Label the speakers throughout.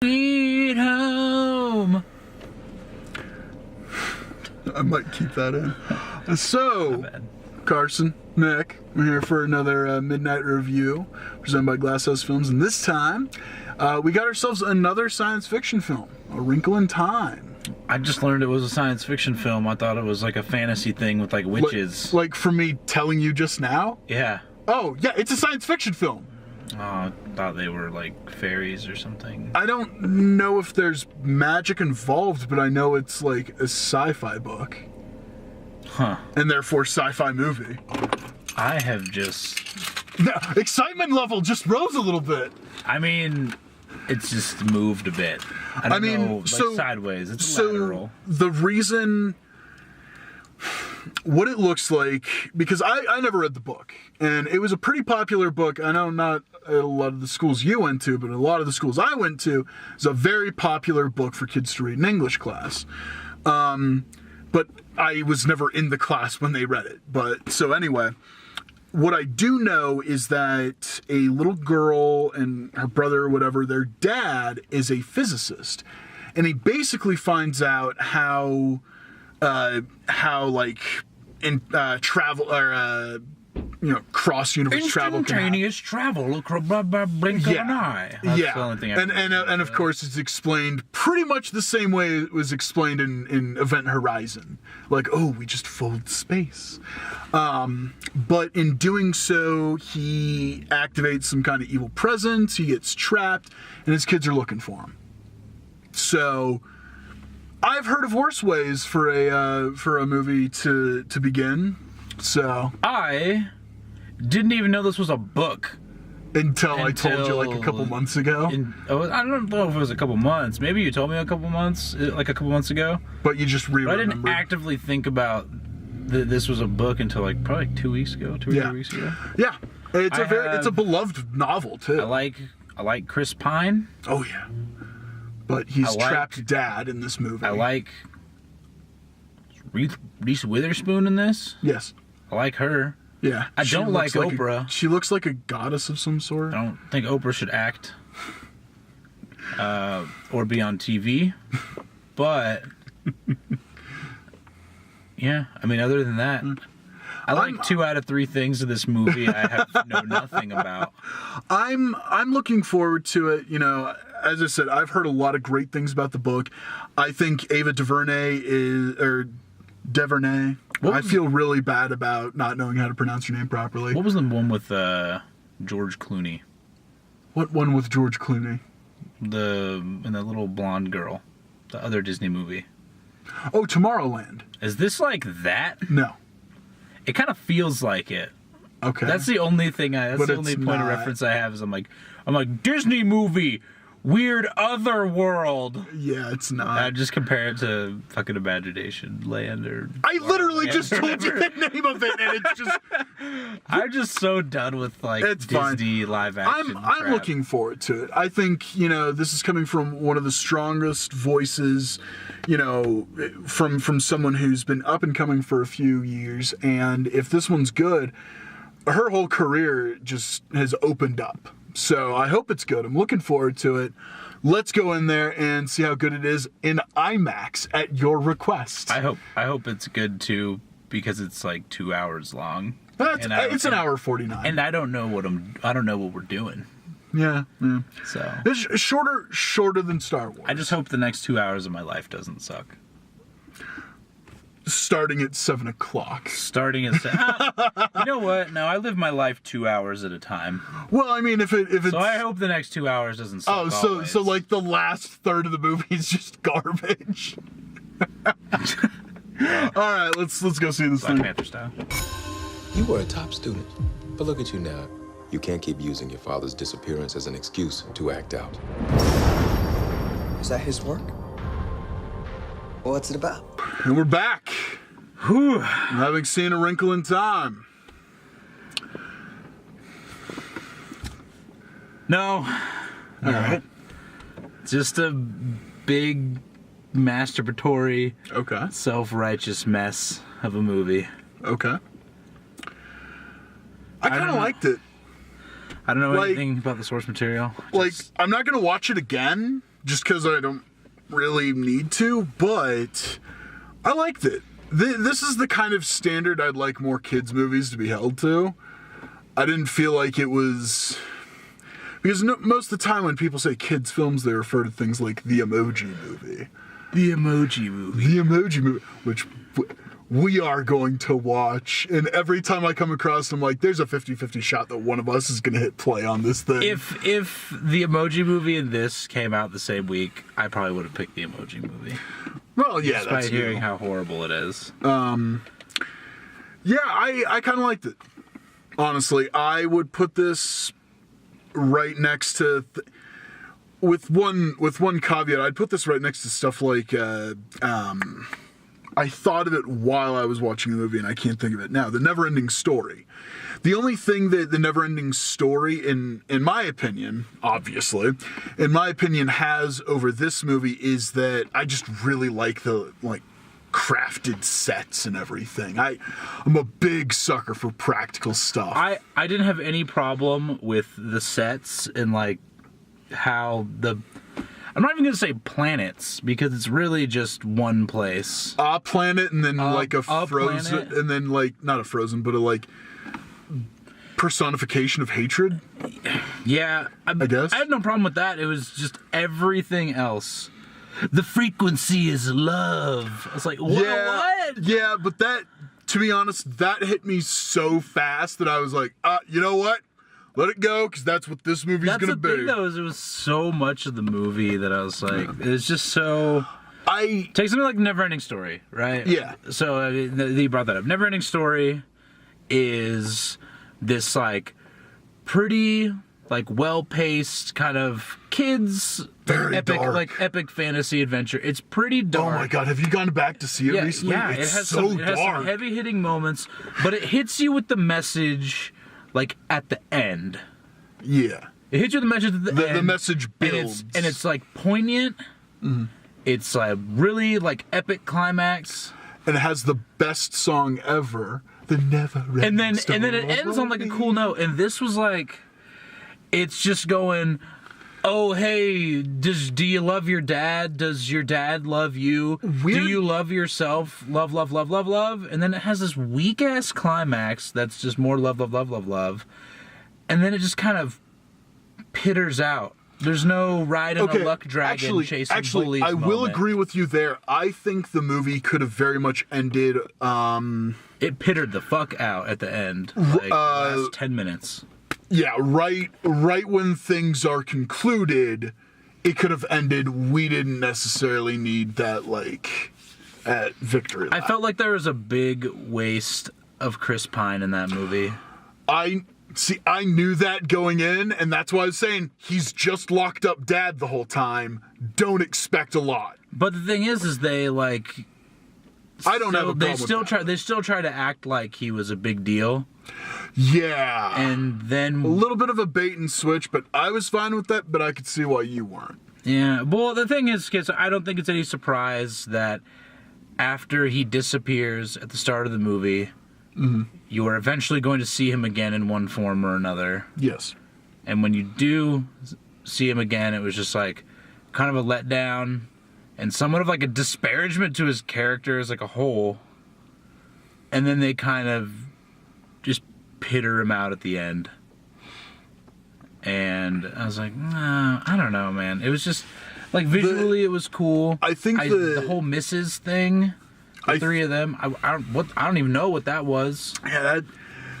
Speaker 1: Sweet home.
Speaker 2: I might keep that in. So, Carson, Nick, we're here for another midnight review presented by Glasshouse Films, and this time we got ourselves another science fiction film, A Wrinkle in Time.
Speaker 1: I just learned it was a science fiction film. I thought it was like a fantasy thing with like witches.
Speaker 2: Like from me telling you just now?
Speaker 1: Yeah.
Speaker 2: Oh, yeah, it's a science fiction film.
Speaker 1: Oh, I thought they were like fairies or something.
Speaker 2: I don't know if there's magic involved, but I know it's like a sci-fi book.
Speaker 1: Huh.
Speaker 2: And therefore sci-fi movie.
Speaker 1: I have just...
Speaker 2: The excitement level just rose a little bit.
Speaker 1: I mean, it's just moved a bit. I mean, know, like
Speaker 2: so,
Speaker 1: sideways. It's lateral.
Speaker 2: The reason... What it looks like, because I never read the book, and it was a pretty popular book. I know not at a lot of the schools you went to, but a lot of the schools I went to, it's a very popular book for kids to read in English class. But I was never in the class when they read it. But so anyway, what I do know is that a little girl and her brother or whatever, their dad is a physicist, and he basically finds out how like in travel or cross universe travel
Speaker 1: instantaneous travel blink of an eye. That's the only thing
Speaker 2: and of course it's explained pretty much the same way it was explained in Event Horizon, like, oh, we just fold space, but in doing so he activates some kind of evil presence, he gets trapped, and his kids are looking for him. So I've heard of worse ways for a movie to begin. So
Speaker 1: I didn't even know this was a book
Speaker 2: until I told you like a couple months ago.
Speaker 1: I don't know if it was a couple months. Maybe you told me a couple months ago.
Speaker 2: But you just
Speaker 1: I didn't actively think about that this was a book until like probably 2 weeks ago, 2 or 3 weeks ago.
Speaker 2: Yeah, it's a beloved novel too.
Speaker 1: I like Chris Pine.
Speaker 2: Oh yeah. But he's trapped dad in this movie.
Speaker 1: I like Reese Witherspoon in this.
Speaker 2: Yes.
Speaker 1: I like her.
Speaker 2: Yeah.
Speaker 1: I don't like Oprah.
Speaker 2: She looks like a goddess of some sort.
Speaker 1: I don't think Oprah should act or be on TV. But yeah, I mean, other than that, I like 2 out of 3 things of this movie I know nothing about.
Speaker 2: I'm looking forward to it. You know, as I said, I've heard a lot of great things about the book. I think Ava DuVernay DuVernay. I feel really bad about not knowing how to pronounce your name properly.
Speaker 1: What was the one with George Clooney?
Speaker 2: What one with George Clooney?
Speaker 1: And the little blonde girl. The other Disney movie.
Speaker 2: Oh, Tomorrowland.
Speaker 1: Is this like that?
Speaker 2: No.
Speaker 1: It kind of feels like it.
Speaker 2: Okay.
Speaker 1: That's the only thing that's the only point of reference I have is I'm like Disney movie, weird other world.
Speaker 2: Yeah, it's not.
Speaker 1: I just compare it to fucking Imagination Land or.
Speaker 2: I literally just told you the name of it, and it's just.
Speaker 1: I'm just so done with like Disney live action.
Speaker 2: I'm looking forward to it. I think this is coming from one of the strongest voices, from someone who's been up and coming for a few years, and if this one's good, her whole career just has opened up. So I hope it's good. I'm looking forward to it. Let's go in there and see how good it is in IMAX at your request.
Speaker 1: I hope it's good too, because it's like 2 hours long.
Speaker 2: It's an hour 49.
Speaker 1: And I don't know what we're doing.
Speaker 2: Yeah.
Speaker 1: So
Speaker 2: it's shorter than Star Wars.
Speaker 1: I just hope the next 2 hours of my life doesn't suck.
Speaker 2: Starting at 7 o'clock.
Speaker 1: Starting at 7. You know what? No, I live my life 2 hours at a time.
Speaker 2: Well, I mean, if it's. So
Speaker 1: I hope the next 2 hours doesn't suck.
Speaker 2: Oh, so like the last third of the movie is just garbage. All right, let's go see this thing.
Speaker 1: Black Panther style.
Speaker 3: You were a top student, but look at you now. You can't keep using your father's disappearance as an excuse to act out.
Speaker 4: Is that his work? Well, what's it about?
Speaker 2: And we're back.
Speaker 1: Whew.
Speaker 2: Having seen A Wrinkle in Time.
Speaker 1: No.
Speaker 2: All right.
Speaker 1: Just a big, masturbatory, self-righteous mess of a movie.
Speaker 2: Okay. I kind of liked it.
Speaker 1: I don't know anything about the source material.
Speaker 2: I'm not going to watch it again, just because I don't really need to, but I liked it. This is the kind of standard I'd like more kids' movies to be held to. I didn't feel like it was... Because most of the time when people say kids' films, they refer to things like the Emoji Movie.
Speaker 1: The Emoji Movie.
Speaker 2: The Emoji Movie, which we are going to watch. And every time I come across them, like, there's a 50-50 shot that one of us is going to hit play on this thing.
Speaker 1: If the Emoji Movie and this came out the same week, I probably would have picked the Emoji Movie.
Speaker 2: Well, yeah,
Speaker 1: despite hearing how horrible it is.
Speaker 2: Yeah, I kind of liked it. Honestly, I would put this right next to, with one caveat, I'd put this right next to stuff like, I thought of it while I was watching the movie and I can't think of it now. The Neverending Story. The only thing that the Neverending Story, in my opinion, obviously, in my opinion, has over this movie is that I just really like the crafted sets and everything. I'm a big sucker for practical stuff.
Speaker 1: I didn't have any problem with the sets and how I'm not even gonna say planets because it's really just one place.
Speaker 2: A planet and then a frozen
Speaker 1: planet.
Speaker 2: and then not a frozen but a personification of hatred.
Speaker 1: Yeah, I guess I had no problem with that. It was just everything else. The frequency is love. I was like, what?
Speaker 2: Yeah, but that, to be honest, that hit me so fast that I was like, you know what? Let it go, because that's what this movie's going to be.
Speaker 1: That's the thing, though, is it was so much of the movie that I was like, it's just so... Take something like Neverending Story, right?
Speaker 2: Yeah.
Speaker 1: So you brought that up. Neverending Story is this, pretty... well-paced kind of kids
Speaker 2: very dark.
Speaker 1: Epic fantasy adventure. It's pretty dark.
Speaker 2: Oh my god, have you gone back to see it recently?
Speaker 1: Yeah,
Speaker 2: it has
Speaker 1: some heavy hitting moments, but it hits you with the message at the end.
Speaker 2: Yeah.
Speaker 1: It hits you with the message at the end.
Speaker 2: The message builds.
Speaker 1: And it's poignant. Mm-hmm. It's really epic climax.
Speaker 2: And it has the best song ever. The Neverending Story.
Speaker 1: And then it ends on a cool note. And this was it's just going, oh, hey, do you love your dad? Does your dad love you?
Speaker 2: Weird.
Speaker 1: Do you love yourself? Love, love, love, love, love. And then it has this weak-ass climax that's just more love, love, love, love, love. And then it just kind of pitters out. There's no riding a luck dragon chasing bullies
Speaker 2: I will
Speaker 1: moment.
Speaker 2: agree with you there. I think the movie could have very much ended...
Speaker 1: It pittered the fuck out at the end. The last 10 minutes.
Speaker 2: Yeah, right when things are concluded, it could have ended. We didn't necessarily need that, at victory lap.
Speaker 1: I felt like there was a big waste of Chris Pine in that movie.
Speaker 2: I knew that going in, and that's why I was saying he's just locked up dad the whole time. Don't expect a lot.
Speaker 1: But the thing is they,
Speaker 2: I don't have a problem
Speaker 1: they still try to act like he was a big deal.
Speaker 2: Yeah.
Speaker 1: And then...
Speaker 2: a little bit of a bait and switch, but I was fine with that, but I could see why you weren't.
Speaker 1: Yeah. Well, the thing is, kids, I don't think it's any surprise that after he disappears at the start of the movie, you are eventually going to see him again in one form or another.
Speaker 2: Yes.
Speaker 1: And when you do see him again, it was just kind of a letdown and somewhat of a disparagement to his character as a whole. And then they kind of just pitter him out at the end. And I was like, no, I don't know, man. It was just visually it was cool.
Speaker 2: I think
Speaker 1: the whole Mrs. thing, the three of them, I don't even know what that was.
Speaker 2: Yeah,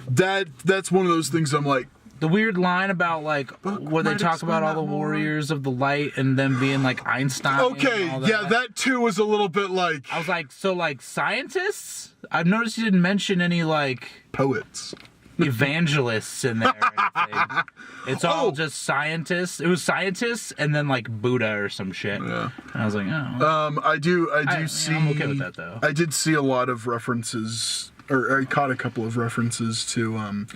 Speaker 2: that's one of those things I'm like,
Speaker 1: the weird line about where they talk about all the warriors of the light and them being Einstein.
Speaker 2: Okay,
Speaker 1: and all that.
Speaker 2: Yeah, that too was a little bit
Speaker 1: I was like, so scientists? I've noticed you didn't mention any
Speaker 2: poets,
Speaker 1: evangelists in there. Or anything. It's all just scientists. It was scientists and then Buddha or some shit. Yeah. And I was like, oh.
Speaker 2: I do see.
Speaker 1: I'm okay with that though.
Speaker 2: I did see a lot of references. Or I caught a couple of references to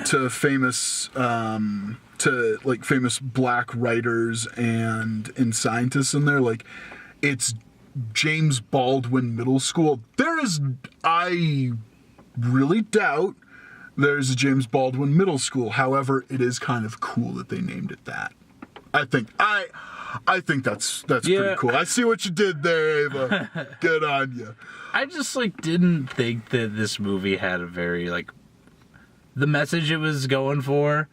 Speaker 2: to famous famous black writers and scientists in there. It's James Baldwin Middle School. I really doubt there's a James Baldwin Middle School. However, it is kind of cool that they named it that. I think I think that's pretty cool. I see what you did there, Ava. Good on you.
Speaker 1: I just like didn't think that this movie had a very like the message it was going for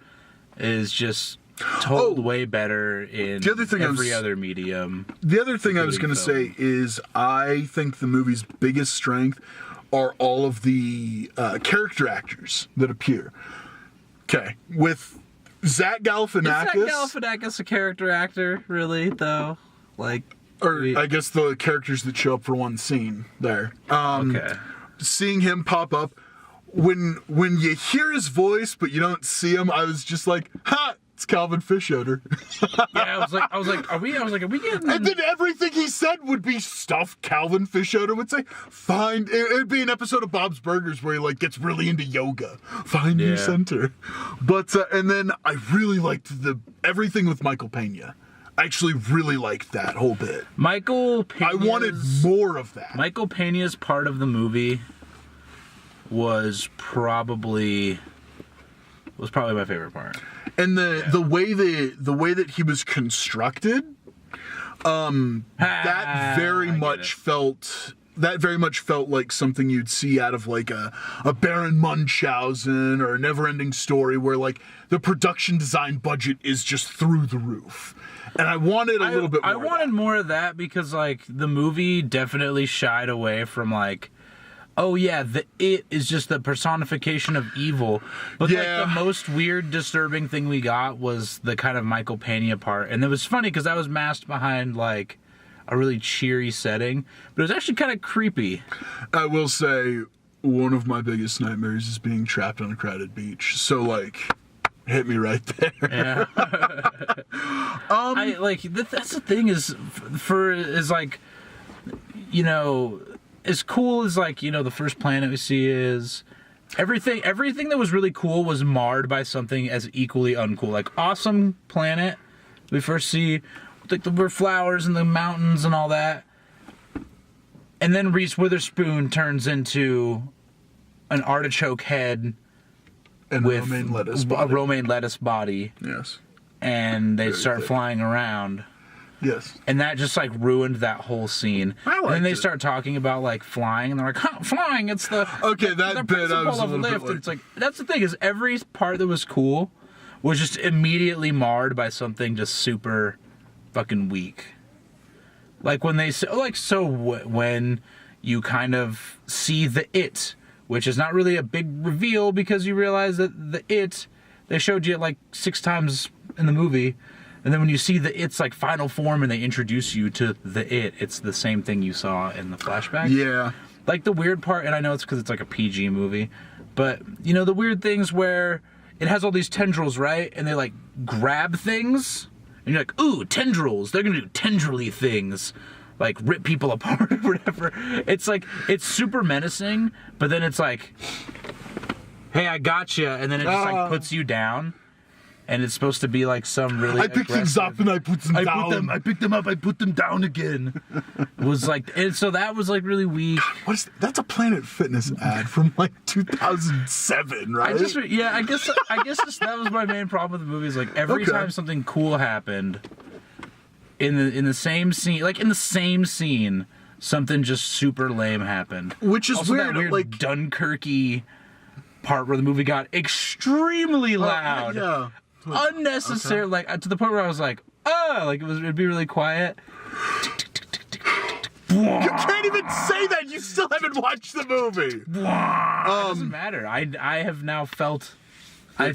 Speaker 1: is just told way better in every other medium.
Speaker 2: The other thing I was going to say is I think the movie's biggest strength are all of the character actors that appear. Okay, with Zach Galifianakis.
Speaker 1: Is Zach Galifianakis a character actor, really, though? Like,
Speaker 2: I guess the characters that show up for one scene there.
Speaker 1: Okay.
Speaker 2: Seeing him pop up, when you hear his voice but you don't see him, I was just like, ha! It's Calvin Fishoder.
Speaker 1: Yeah, I was like, are we getting?
Speaker 2: And then everything he said would be stuff Calvin Fishoder would say. Find it'd be an episode of Bob's Burgers where he like gets really into yoga. Find your center. But and then I really liked everything with Michael Pena. I actually really liked that whole bit.
Speaker 1: Michael Pena.
Speaker 2: I wanted more of that.
Speaker 1: Michael Pena's part of the movie was probably my favorite part.
Speaker 2: And the way that he was constructed, that very much felt like something you'd see out of like a Baron Munchausen or a Neverending Story, where like the production design budget is just through the roof. And I wanted a little bit more.
Speaker 1: I wanted more of that because like the movie definitely shied away from like, oh yeah, it is just the personification of evil. But like the most weird, disturbing thing we got was the kind of Michael Pena part. And it was funny because that was masked behind like a really cheery setting. But it was actually kind of creepy.
Speaker 2: I will say one of my biggest nightmares is being trapped on a crowded beach. So like, hit me right there.
Speaker 1: Yeah. That's the thing is like, you know, as cool as like, you know, the first planet we see is, everything that was really cool was marred by something as equally uncool. Like awesome planet we first see, like the flowers and the mountains and all that, and then Reese Witherspoon turns into an artichoke head
Speaker 2: and
Speaker 1: with
Speaker 2: a
Speaker 1: romaine lettuce body.
Speaker 2: Yes.
Speaker 1: And they
Speaker 2: Very
Speaker 1: start
Speaker 2: thick.
Speaker 1: flying around.
Speaker 2: Yes.
Speaker 1: And that just like ruined that whole scene. And then they start talking about like flying, and they're like, huh, flying, it's the
Speaker 2: that bit I was a little bit like...
Speaker 1: It's like, that's the thing, is every part that was cool was just immediately marred by something just super fucking weak. Like when when you kind of see the It, which is not really a big reveal because you realize that the It, they showed you it like 6 times in the movie. And then when you see the It's like final form and they introduce you to the it's the same thing you saw in the flashback.
Speaker 2: Yeah.
Speaker 1: Like the weird part, and I know it's because it's like a PG movie, but you know the weird things where it has all these tendrils, right? And they like grab things, and you're like, ooh, tendrils. They're gonna do tendrily things, like rip people apart or whatever. It's like, it's super menacing, but then it's like, hey, I gotcha, and then it just like puts you down. And it's supposed to be like some really
Speaker 2: I picked things up and I put them down.
Speaker 1: I picked them up, I put them down again. It was like, and so that was like really weak.
Speaker 2: God, that's a Planet Fitness ad from like 2007, right?
Speaker 1: I guess that was my main problem with the movie. Is like every time something cool happened in the same scene, something just super lame happened.
Speaker 2: Which is
Speaker 1: also
Speaker 2: weird,
Speaker 1: that weird
Speaker 2: like
Speaker 1: Dunkirky part where the movie got extremely loud.
Speaker 2: Yeah.
Speaker 1: Unnecessary, like to the point where I was like, oh, like it'd be really quiet.
Speaker 2: You can't even say that. You still haven't watched the movie.
Speaker 1: It doesn't matter. I have now felt. You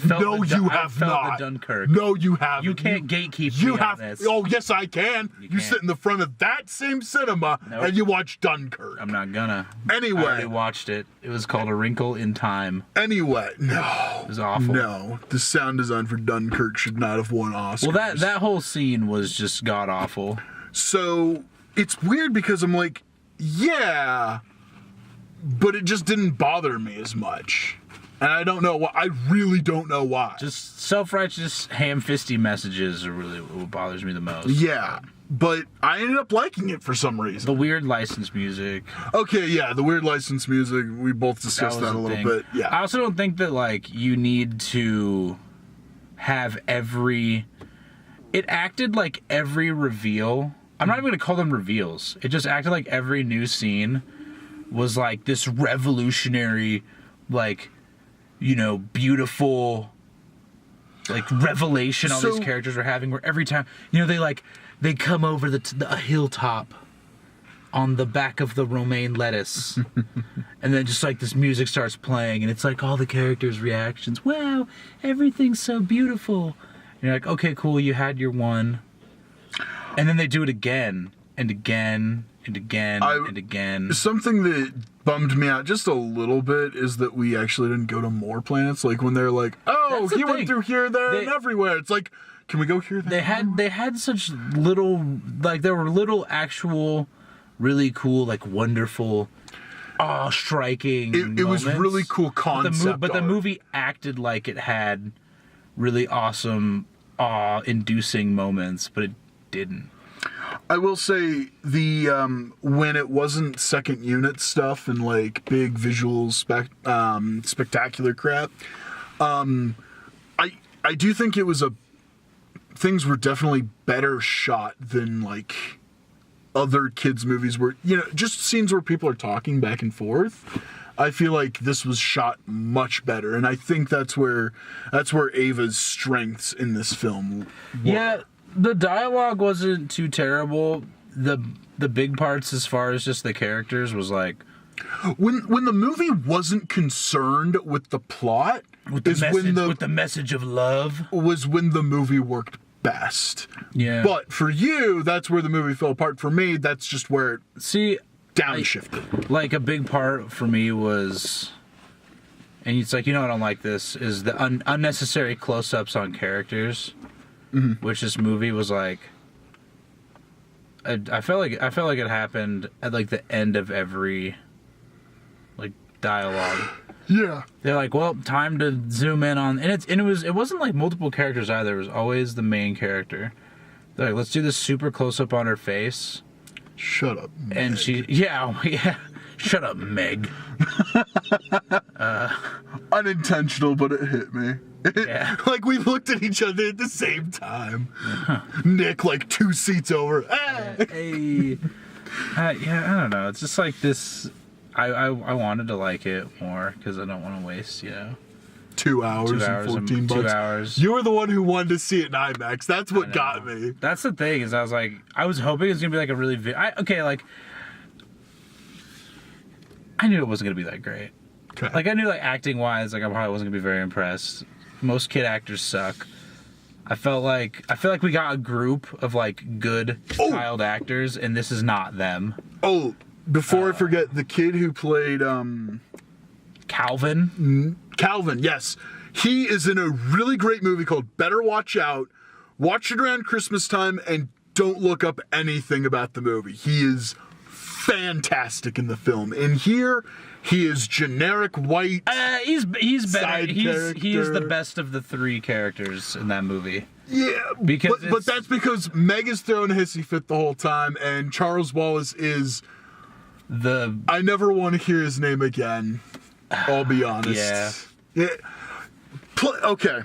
Speaker 1: have
Speaker 2: not.
Speaker 1: The Dunkirk.
Speaker 2: No, you haven't.
Speaker 1: You can't gatekeep me on this.
Speaker 2: Oh, yes, I can. You sit in the front of that same cinema and you watch Dunkirk.
Speaker 1: I'm not gonna.
Speaker 2: Anyway.
Speaker 1: I already watched it. It was called A Wrinkle in Time.
Speaker 2: Anyway, no.
Speaker 1: It was awful.
Speaker 2: No, the sound design for Dunkirk should not have won Oscars.
Speaker 1: Well, that whole scene was just god awful.
Speaker 2: So, it's weird because I'm like, yeah, but it just didn't bother me as much. And I don't know why. I really don't know why.
Speaker 1: Just self-righteous, ham-fisty messages are really what bothers me the most.
Speaker 2: Yeah, but I ended up liking it for some reason.
Speaker 1: The weird licensed music.
Speaker 2: Okay, yeah, the weird licensed music. We both discussed that a little bit. Yeah.
Speaker 1: I also don't think that like you need to have every it acted like every reveal. I'm not even going to call them reveals. It just acted like every new scene was like this revolutionary, like, you know, beautiful, like, revelation all these characters were having, where every time, you know, they come over a hilltop on the back of the romaine lettuce, and then just like this music starts playing, and it's like all the characters' reactions. Wow, everything's so beautiful. And you're like, okay, cool, you had your one. And then they do it again and again and again and again.
Speaker 2: Something that bummed me out just a little bit is that we actually didn't go to more planets. Like when they're like, oh, he went through here, there, and everywhere. It's like, can we go here, there?
Speaker 1: They had such little, like, there were little actual, really cool, like, wonderful, striking
Speaker 2: It was really cool concept
Speaker 1: but the movie acted like it had really awesome, awe-inducing moments, but it didn't.
Speaker 2: I will say the when it wasn't second unit stuff and like big visual spectacular crap, I do think it was things were definitely better shot than like other kids movies where, you know, just scenes where people are talking back and forth. I feel like this was shot much better, and I think that's where Ava's strengths in this film were.
Speaker 1: Yeah, the dialogue wasn't too terrible. The big parts, as far as just the characters, was like,
Speaker 2: when the movie wasn't concerned with the plot,
Speaker 1: with the message of love,
Speaker 2: was when the movie worked best.
Speaker 1: Yeah.
Speaker 2: But for you, that's where the movie fell apart. For me, that's just where it downshifted.
Speaker 1: Like a big part for me was, and it's like, you know, I don't like this, is the unnecessary close-ups on characters, which this movie was like. I felt like it happened at like the end of every like dialogue.
Speaker 2: Yeah.
Speaker 1: They're like, well, time to zoom in on, and it wasn't like multiple characters either. It was always the main character. They're like, let's do this super close up on her face.
Speaker 2: Shut up, Meg.
Speaker 1: And yeah. Shut up, Meg.
Speaker 2: Unintentional, but it hit me.
Speaker 1: Yeah.
Speaker 2: Like we looked at each other at the same time. Nick, like 2 seats over.
Speaker 1: Hey. Yeah, I don't know. It's just like this. I wanted to like it more because I don't want to waste,
Speaker 2: 2 hours and $14.
Speaker 1: 2 hours.
Speaker 2: You were the one who wanted to see it in IMAX. That's what got me.
Speaker 1: That's the thing, is I was hoping it was gonna be like a really I knew it wasn't gonna be that great.
Speaker 2: Okay.
Speaker 1: Like I knew, like, acting wise, like I probably wasn't gonna be very impressed. Most kid actors suck. I feel like we got a group of like good child actors, and this is not them.
Speaker 2: Oh, before I forget, the kid who played
Speaker 1: Calvin,
Speaker 2: yes. He is in a really great movie called Better Watch Out. Watch it around Christmas time and don't look up anything about the movie. He is fantastic in the film. In here, he is generic white.
Speaker 1: He's better. He is the
Speaker 2: character.
Speaker 1: best of the 3 characters in that movie.
Speaker 2: Yeah, but that's because Meg is throwing a hissy fit the whole time, and Charles Wallace is I never want to hear his name again. I'll be honest. Yeah. Okay.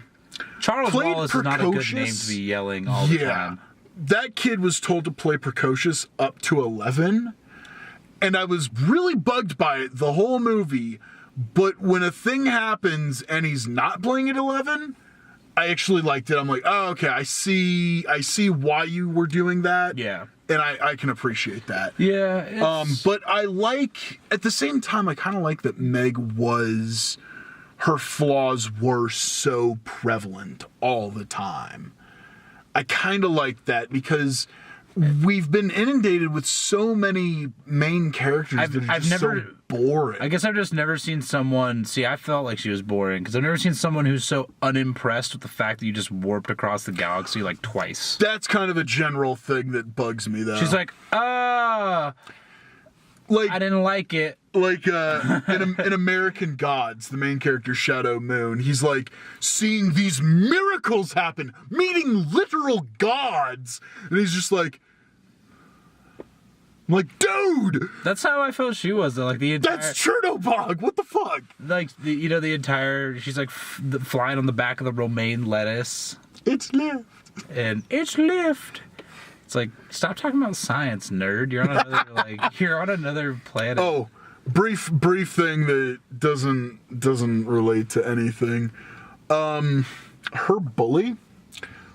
Speaker 1: Charles Wallace is not a good name to be yelling all the time.
Speaker 2: That kid was told to play precocious up to 11, and I was really bugged by it the whole movie. But when a thing happens and he's not playing at 11, I actually liked it. I'm like, oh, okay, I see why you were doing that.
Speaker 1: Yeah.
Speaker 2: And I can appreciate that.
Speaker 1: Yeah.
Speaker 2: But I like, at the same time, I kind of like that Meg her flaws were so prevalent all the time. I kind of like that because we've been inundated with so many main characters that are just so boring.
Speaker 1: I guess I've just never seen someone... See, I felt like she was boring because I've never seen someone who's so unimpressed with the fact that you just warped across the galaxy like twice.
Speaker 2: That's kind of a general thing that bugs me, though.
Speaker 1: She's like,
Speaker 2: like,
Speaker 1: I didn't like it.
Speaker 2: Like in American Gods, the main character Shadow Moon, he's like seeing these miracles happen, meeting literal gods, and he's just like, I'm like, dude,
Speaker 1: that's how I felt she was though. Like the entire,
Speaker 2: that's Chernobog. What the fuck?
Speaker 1: Like the entire, she's like flying on the back of the romaine lettuce.
Speaker 2: It's left.
Speaker 1: and it's lift. It's like, stop talking about science, nerd. You're on another you're on another planet.
Speaker 2: Oh, brief thing that doesn't relate to anything. Her bully,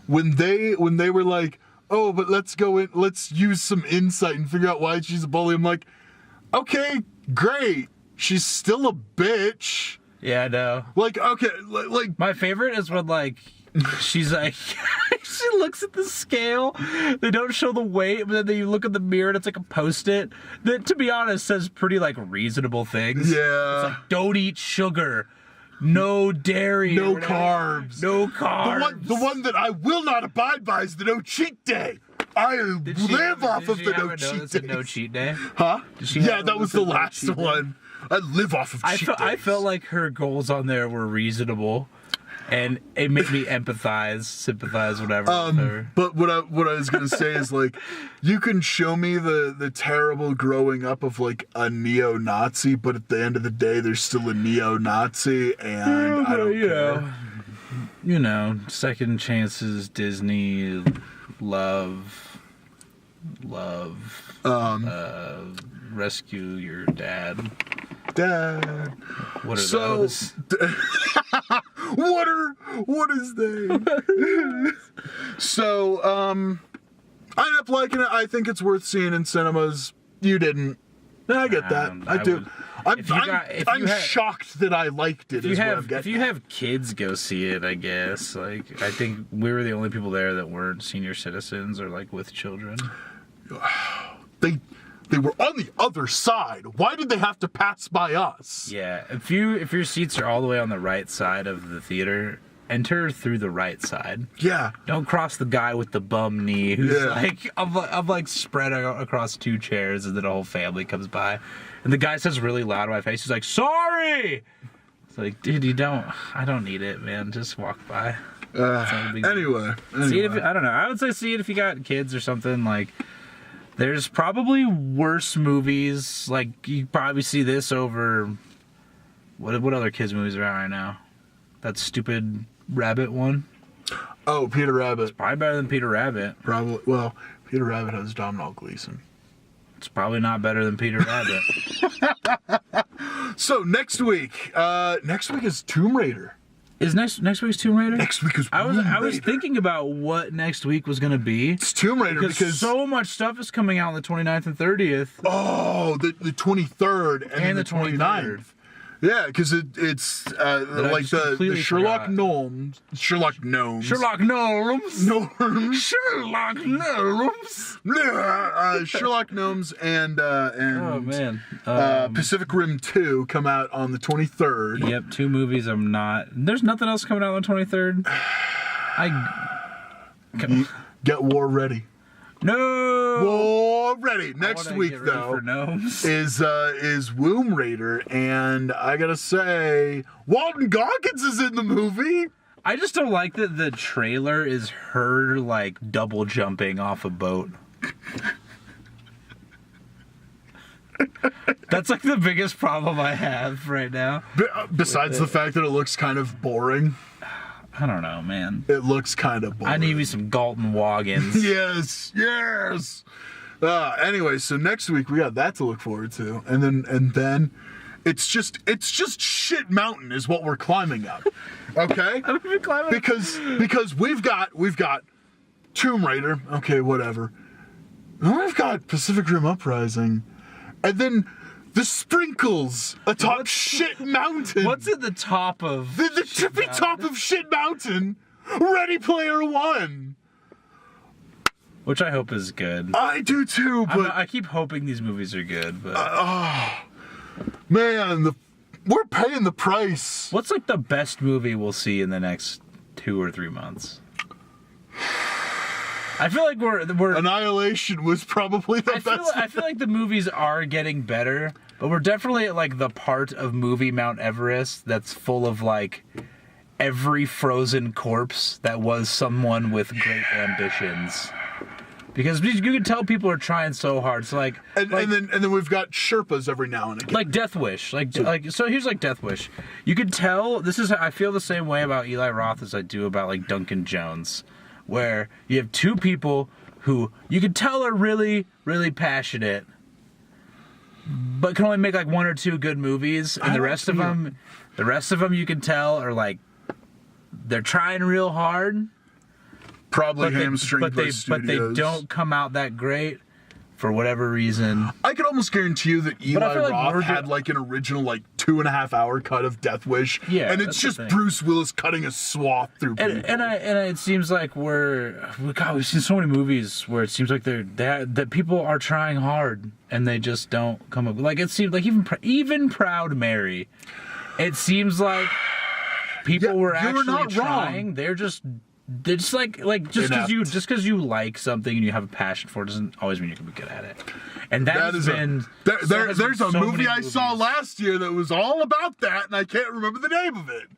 Speaker 2: when they were like, oh, but let's use some insight and figure out why she's a bully. I'm like, okay, great. She's still a bitch.
Speaker 1: Yeah, I know.
Speaker 2: Like, okay, like
Speaker 1: my favorite is when she's like, she looks at the scale. They don't show the weight, but then you look at the mirror and it's like a Post-it that, to be honest, says pretty reasonable things.
Speaker 2: Yeah.
Speaker 1: It's like, don't eat sugar. No dairy.
Speaker 2: No carbs.
Speaker 1: No carbs.
Speaker 2: The one that I will not abide by is the no cheat day. I live off of the no cheat day.
Speaker 1: No cheat day?
Speaker 2: Huh? Yeah, that was the last one. I live off of cheat days.
Speaker 1: I felt like her goals on there were reasonable, and it made me empathize, sympathize, whatever. With her.
Speaker 2: But what I was gonna say is you can show me the terrible growing up of a neo-Nazi, but at the end of the day, there's still a neo-Nazi, and I don't care.
Speaker 1: You know, second chances, Disney, love. Rescue your dad. What are those?
Speaker 2: what is they? So, I ended up liking it. I think it's worth seeing in cinemas. You didn't. I get that. I do. I'm shocked that I liked it.
Speaker 1: If you have kids, go see it. I guess. I think we were the only people there that weren't senior citizens or with children.
Speaker 2: They were on the other side. Why did they have to pass by us?
Speaker 1: Yeah, if your seats are all the way on the right side of the theater, enter through the right side.
Speaker 2: Yeah.
Speaker 1: Don't cross the guy with the bum knee who's I'm spread across two chairs, and then a whole family comes by, and the guy says really loud in my face, he's like, "Sorry." It's like, dude, I don't need it, man. Just walk by.
Speaker 2: Anyway.
Speaker 1: See it I don't know. I would say see it if you got kids or something. There's probably worse movies. You probably see this over what other kids movies are out right now? That stupid Rabbit one.
Speaker 2: Oh, Peter Rabbit.
Speaker 1: It's probably better than Peter Rabbit.
Speaker 2: Probably. Well, Peter Rabbit has Domhnall Gleeson.
Speaker 1: It's probably not better than Peter Rabbit.
Speaker 2: So next week is Tomb Raider.
Speaker 1: Is next week's Tomb Raider?
Speaker 2: Next week is Tomb Raider.
Speaker 1: I was thinking about what next week was going to be.
Speaker 2: It's Tomb Raider because
Speaker 1: so much stuff is coming out on the 29th and 30th.
Speaker 2: Oh, the 23rd and the 29th. Yeah, because it's the Sherlock Gnomes. Sherlock Gnomes.
Speaker 1: Sherlock Gnomes. Sherlock Gnomes.
Speaker 2: Sherlock Gnomes and
Speaker 1: oh man,
Speaker 2: Pacific Rim 2 come out on the 23rd.
Speaker 1: Yep, two movies. There's nothing else coming out on the 23rd.
Speaker 2: Get War Ready.
Speaker 1: No.
Speaker 2: War Ready. Next week though is Womb Raider, and I gotta say, Walton Goggins is in the movie.
Speaker 1: I just don't like that the trailer is her double jumping off a boat. That's the biggest problem I have right now.
Speaker 2: Besides the fact that it looks kind of boring.
Speaker 1: I don't know, man.
Speaker 2: It looks kind of boring.
Speaker 1: I need me some Galton Waggins.
Speaker 2: Yes. Anyway, so next week we got that to look forward to, and then it's just shit mountain is what we're climbing up. Okay? Because we've got Tomb Raider. Okay, whatever. And we've got Pacific Rim Uprising, and then the sprinkles atop Shit Mountain.
Speaker 1: What's at the top of
Speaker 2: the tippy top of Shit Mountain? Ready Player One.
Speaker 1: Which I hope is good.
Speaker 2: I do too, but
Speaker 1: I keep hoping these movies are good, but
Speaker 2: man, we're paying the price.
Speaker 1: What's the best movie we'll see in the next 2 or 3 months? I feel like we're
Speaker 2: Annihilation was probably the best.
Speaker 1: I feel like the movies are getting better, but we're definitely at the part of movie Mount Everest that's full of every frozen corpse that was someone with great ambitions. Because you can tell people are trying so hard. So
Speaker 2: and then we've got Sherpas every now and again.
Speaker 1: Like Death Wish. So here's Death Wish. You could tell I feel the same way about Eli Roth as I do about Duncan Jones. where you have two people who you can tell are really, really passionate, but can only make like one or two good movies, and the rest of them you can tell are like they're trying real hard,
Speaker 2: Probably hamstringed by studios.
Speaker 1: but they don't come out that great for whatever reason.
Speaker 2: I could almost guarantee you that Eli Roth had like an original like 2.5 hour cut of Death Wish, and it's just Bruce Willis cutting a swath through people.
Speaker 1: And it seems like we've seen so many movies where it seems like that people are trying hard and they just don't come up. Like it seems like even Proud Mary, it seems like people were actually trying. They're just like just because you like something and you have a passion for it doesn't always mean you can be good at it. And there's
Speaker 2: a movie I saw last year that was all about that, and I can't remember the name of it.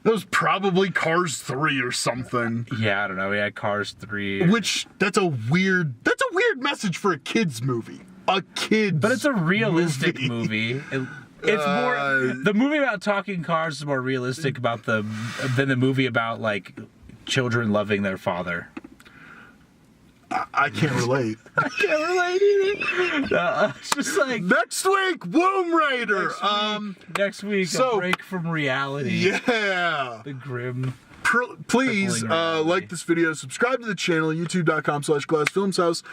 Speaker 2: That was probably Cars 3 or something.
Speaker 1: Yeah, I don't know. We had Cars 3.
Speaker 2: Which that's a weird message for a kids movie. But
Speaker 1: it's a realistic movie. It's more the movie about talking cars is more realistic than the movie about like children loving their father.
Speaker 2: I can't relate.
Speaker 1: I can't relate either. It's just like
Speaker 2: next week, Womb Raider.
Speaker 1: Next week, a break from reality.
Speaker 2: Yeah,
Speaker 1: the grim.
Speaker 2: Please like this video, subscribe to the channel, youtube.com/glassfilmshouse.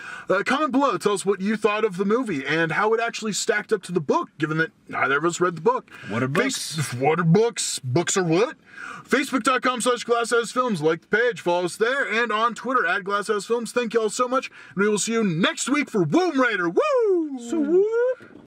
Speaker 2: Comment below, tell us what you thought of the movie and how it actually stacked up to the book, given that neither of us read the book.
Speaker 1: What are books?
Speaker 2: What are books? Books are what? Facebook.com/glasshousefilms. Like the page, follow us there, and on Twitter @glasshousefilms. Thank you all so much, and we will see you next week for Womb Raider. Woo!
Speaker 1: So woo!